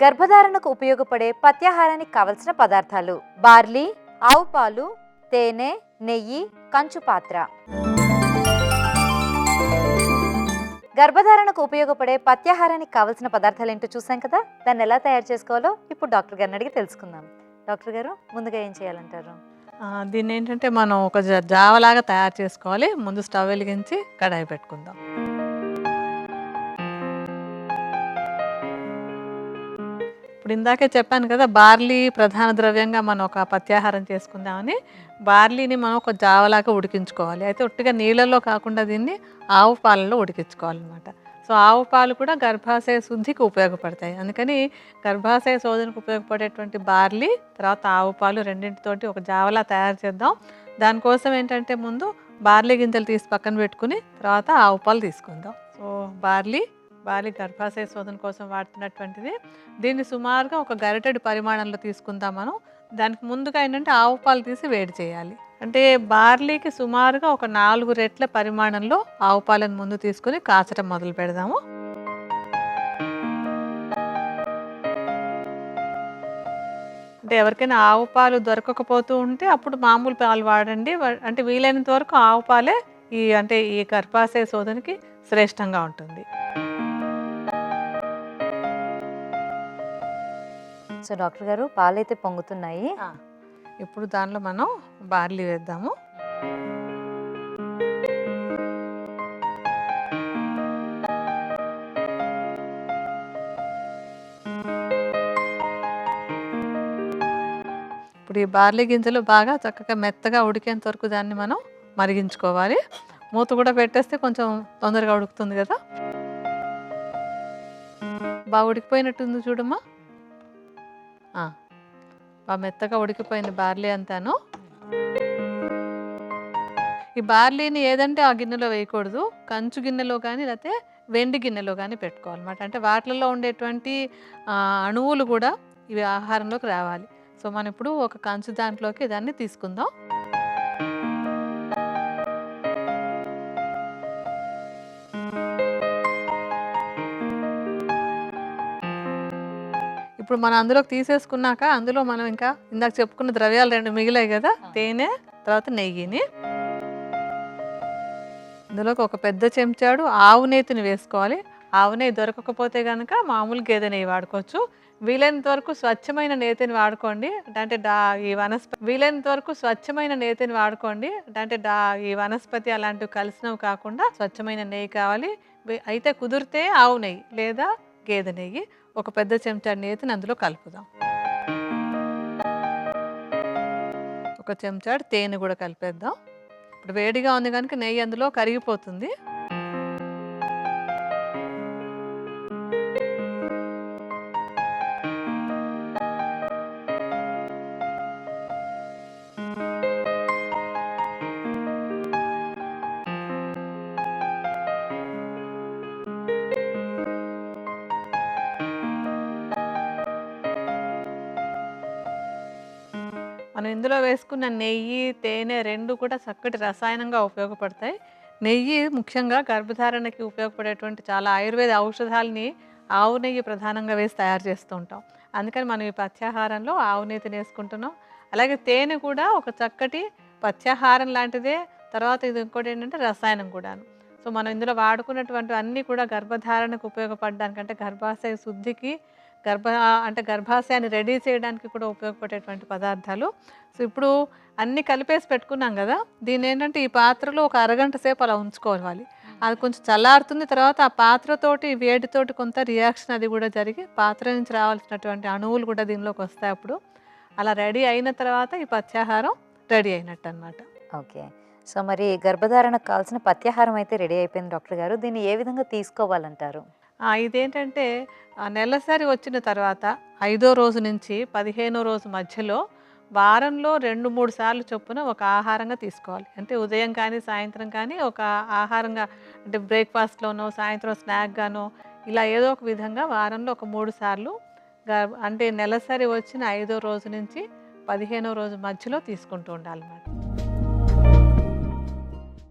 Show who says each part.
Speaker 1: గర్భధారణకు ఉపయోగపడే పత్యాహారానికి కావలసిన పదార్థాలు: బార్లీ, ఆవు పాలు, తేనె, నెయ్యి, కంచు పాత్ర. గర్భధారణకు ఉపయోగపడే పత్యాహారానికి కావలసిన పదార్థాలు ఏంటో చూసాం కదా. దాన్ని ఎలా తయారు చేసుకోవాలో ఇప్పుడు డాక్టర్ గారిని అడిగి తెలుసుకుందాం. డాక్టర్ గారు, ముందుగా ఏం చేయాలంటారు?
Speaker 2: దీన్ని ఏంటంటే మనం ఒక జావలాగా తయారు చేసుకోవాలి. ముందు స్టవ్ వెలిగించి కడాయి పెట్టుకుందాం. ఇప్పుడు ఇందాకే చెప్పాను కదా, బార్లీ ప్రధాన ద్రవ్యంగా మనం ఒక పత్యాహారం చేసుకుందామని. బార్లీని మనం ఒక జావలాగా ఉడికించుకోవాలి. అయితే ఒట్టిగా నీళ్ళల్లో కాకుండా దీన్ని ఆవు పాలలో ఉడికించుకోవాలన్నమాట. సో ఆవు పాలు కూడా గర్భాశయ శుద్ధికి ఉపయోగపడతాయి. అందుకని గర్భాశయ శోధనకు ఉపయోగపడేటువంటి బార్లీ తర్వాత ఆవు పాలు రెండింటితోటి ఒక జావలా తయారు చేద్దాం. దానికోసం ఏంటంటే ముందు బార్లీ గింజలు తీసి పక్కన పెట్టుకుని తర్వాత ఆవు పాలు తీసుకుందాం. సో బార్లీ గర్భాశయ శోధన కోసం వాడుతున్నటువంటిది. దీన్ని సుమారుగా ఒక గరిటెడు పరిమాణంలో తీసుకుందాం మనం. దానికి ముందుగా ఏంటంటే ఆవు పాలు తీసి వేడి చేయాలి. అంటే బార్లీకి సుమారుగా ఒక 4 రెట్ల పరిమాణంలో ఆవు పాలను ముందు తీసుకుని కాచడం మొదలు పెడదాము. అంటే ఎవరికైనా ఆవు పాలు దొరకకపోతూ ఉంటే అప్పుడు మామూలు పాలు వాడండి. అంటే వీలైనంత వరకు ఆవు పాలే ఈ గర్భాశయ శోధనకి శ్రేష్టంగా ఉంటుంది.
Speaker 1: సో డాక్టర్ గారు, పాలైతే పొంగుతున్నాయి.
Speaker 2: ఇప్పుడు దానిలో మనం బార్లీ వేద్దాము. ఇప్పుడు ఈ బార్లీ గింజలు బాగా చక్కగా మెత్తగా ఉడికేంత వరకు దాన్ని మనం మరిగించుకోవాలి. మూత కూడా పెట్టేస్తే కొంచెం తొందరగా ఉడుకుతుంది కదా. బాగా ఉడికిపోయినట్టుంది చూడమ్మా. బాగా మెత్తగా ఉడికిపోయింది బార్లీ అంతాను. ఈ బార్లీని ఏదంటే ఆ గిన్నెలో వేయకూడదు. కంచు గిన్నెలో కానీ లేకపోతే వెండి గిన్నెలో కానీ పెట్టుకోవాలన్నమాట. అంటే వాటిల్లో ఉండేటువంటి అణువులు కూడా ఇవి ఆహారంలోకి రావాలి. సో మనం ఇప్పుడు ఒక కంచు దాంట్లోకి దాన్ని తీసుకుందాం. ఇప్పుడు మనం అందులోకి తీసేసుకున్నాక అందులో మనం ఇంకా ఇందాక చెప్పుకున్న ద్రవ్యాలు 2 మిగిలాయి కదా, తేనె తర్వాత నెయ్యిని. ఇందులోకి ఒక పెద్ద చెంచాడు ఆవు నేతిని వేసుకోవాలి. ఆవు నెయ్యి దొరకకపోతే కనుక మామూలు గేదె నెయ్యి వాడుకోవచ్చు. వీలైనంత వరకు స్వచ్ఛమైన నేతిని వాడుకోండి. అంటే ఈ వనస్పతి అలాంటివి కలిసినవి కాకుండా స్వచ్ఛమైన నెయ్యి కావాలి. అయితే కుదిరితే ఆవు నెయ్యి లేదా గేదె నెయ్యి. ఒక పెద్ద చెంచాడు నేతిని అందులో కలుపుదాం. ఒక చెంచాడు తేనె కూడా కలిపేద్దాం. ఇప్పుడు వేడిగా ఉంది కనుక నెయ్యి అందులో కరిగిపోతుంది. మనం ఇందులో వేసుకున్న నెయ్యి తేనె 2 కూడా చక్కటి రసాయనంగా ఉపయోగపడతాయి. నెయ్యి ముఖ్యంగా గర్భధారణకి ఉపయోగపడేటువంటి చాలా ఆయుర్వేద ఔషధాలని ఆవు నెయ్యి ప్రధానంగా వేసి తయారు చేస్తూ ఉంటాం. అందుకని మనం ఈ పత్యాహారంలో ఆవు నెయ్యిని వేసుకుంటున్నాం. అలాగే తేనె కూడా ఒక చక్కటి పత్యాహారం లాంటిదే. తర్వాత ఇది ఇంకోటి ఏంటంటే రసాయనం కూడాను. సో మనం ఇందులో వాడుకున్నటువంటి అన్నీ కూడా గర్భధారణకు ఉపయోగపడడానికంటే గర్భాశయ శుద్ధికి గర్భాశయాన్ని రెడీ చేయడానికి కూడా ఉపయోగపడేటువంటి పదార్థాలు. సో ఇప్పుడు అన్నీ కలిపేసి పెట్టుకున్నాం కదా, దీన్ని ఏంటంటే ఈ పాత్రలో ఒక అరగంట సేపు అలా ఉంచుకోవాలి. అది కొంచెం చల్లారుతుంది. తర్వాత ఆ పాత్రతోటి వేడితోటి కొంత రియాక్షన్ అది కూడా జరిగి పాత్ర నుంచి రావాల్సినటువంటి అణువులు కూడా దీనిలోకి వస్తాయి. అప్పుడు అలా రెడీ అయిన తర్వాత ఈ పత్యాహారం రెడీ అయినట్టు అనమాట.
Speaker 1: ఓకే. సో మరి గర్భధారణకు కావాల్సిన పత్యాహారం అయితే రెడీ అయిపోయింది డాక్టర్ గారు. దీన్ని ఏ విధంగా తీసుకోవాలంటారు?
Speaker 2: ఇదేంటంటే నెలసరి వచ్చిన తర్వాత 5వ రోజు నుంచి 15వ రోజు మధ్యలో వారంలో 2-3 సార్లు చొప్పున ఒక ఆహారంగా తీసుకోవాలి. అంటే ఉదయం కానీ సాయంత్రం కానీ ఒక ఆహారంగా, అంటే బ్రేక్ఫాస్ట్లోనో సాయంత్రం స్నాక్గానో ఇలా ఏదో ఒక విధంగా వారంలో ఒక 3 సార్లు అంటే నెలసరి వచ్చిన 5వ రోజు నుంచి 15వ రోజు మధ్యలో తీసుకుంటూ ఉండాలన్నమాట.